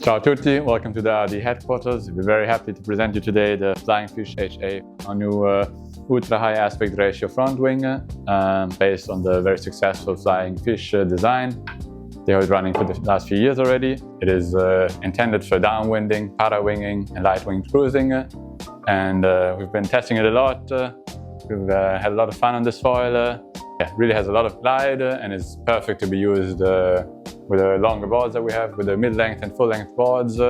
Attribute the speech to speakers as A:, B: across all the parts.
A: Ciao a tutti, welcome to the RRD headquarters. We're very happy to present you today the Flying Fish HA, our new ultra high aspect ratio front wing based on the very successful Flying Fish design. They are running for the last few years already. It is intended for downwinding, para-winging and light wing cruising, and we've been testing it a lot. We've had a lot of fun on this foil. It really has a lot of glide and is perfect to be used with the longer boards that we have, with the mid-length and full-length boards.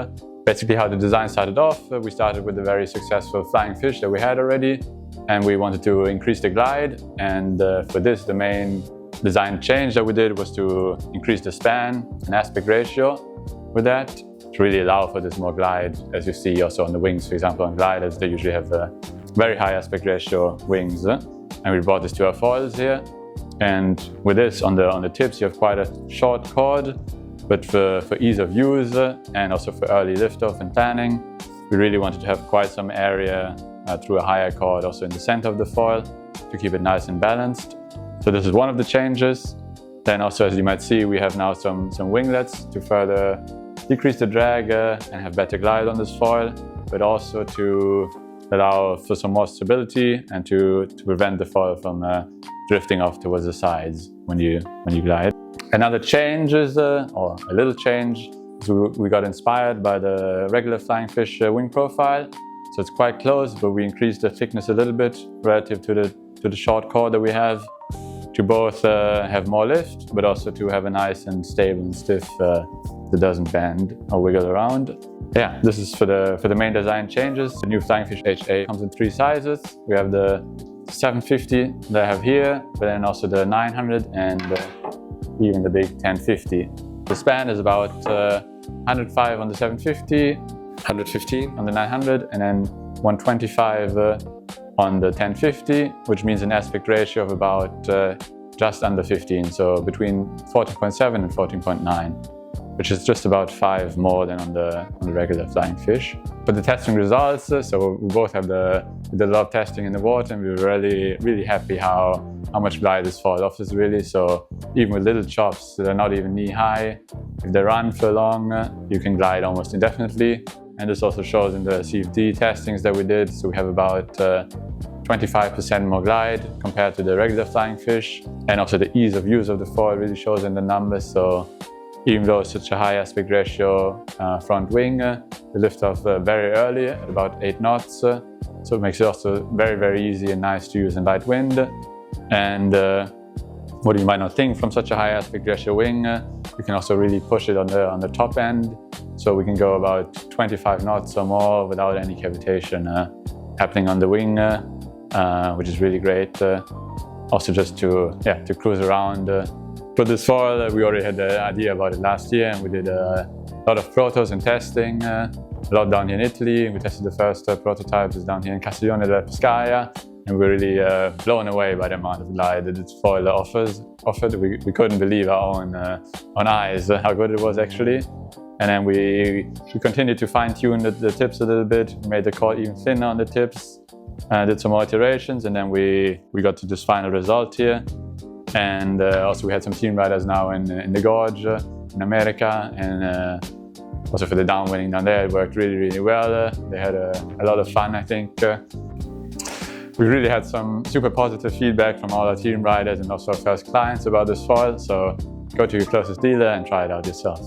A: Basically how the design started off, we started with the very successful Flying Fish that we had already, and we wanted to increase the glide. And for this, the main design change that we did was to increase the span and aspect ratio with that, to really allow for this more glide, as you see also on the wings. For example, on gliders, they usually have very high aspect ratio wings. And we brought this to our foils here. And with this, on the tips, you have quite a short cord, but for ease of use and also for early liftoff and planning, we really wanted to have quite some area through a higher cord also in the center of the foil to keep it nice and balanced. So this is one of the changes. Then also, as you might see, we have now some winglets to further decrease the drag and have better glide on this foil, but also to allow for some more stability and to prevent the foil from drifting off towards the sides when you glide. Another change is, or a little change, is we got inspired by the regular Flying Fish wing profile. So it's quite close, but we increased the thickness a little bit relative to the short cord that we have, to both have more lift, but also to have a nice and stable and stiff that doesn't bend or wiggle around. Yeah, this is for the main design changes. The new Flying Fish HA comes in 3 sizes. We have the 750 that I have here, but then also the 900 and even the big 1050. The span is about 105 on the 750, 115 on the 900, and then 125 on the 1050, which means an aspect ratio of about just under 15, so between 14.7 and 14.9. which is just about 5 more than on the regular Flying Fish. But the testing results, so we both we did a lot of testing in the water, and we were really happy how much glide this foil offers really. So even with little chops that are not even knee high, if they run for long, you can glide almost indefinitely. And this also shows in the CFD testings that we did. So we have about 25% more glide compared to the regular Flying Fish. And also the ease of use of the foil really shows in the numbers. So even though it's such a high aspect ratio front wing, we lift off very early at about 8 knots. So it makes it also very easy and nice to use in light wind. And what you might not think from such a high aspect ratio wing, you can also really push it on the top end. So we can go about 25 knots or more without any cavitation happening on the wing, which is really great. Also just to cruise around. For this foil, we already had the idea about it last year, and we did a lot of protos and testing, a lot down here in Italy. We tested the first prototypes down here in Castiglione della Pescaia, and we were really blown away by the amount of glide that this foil offered. We couldn't believe our own eyes how good it was actually. And then we continued to fine-tune the tips a little bit, made the cord even thinner on the tips, did some more iterations, and then we got to this final result here. And also we had some team riders now in the gorge in America, and also for the downwinding down there, it worked really well. They had a lot of fun, I think. We really had some super positive feedback from all our team riders and also our first clients about this foil, so go to your closest dealer and try it out yourself.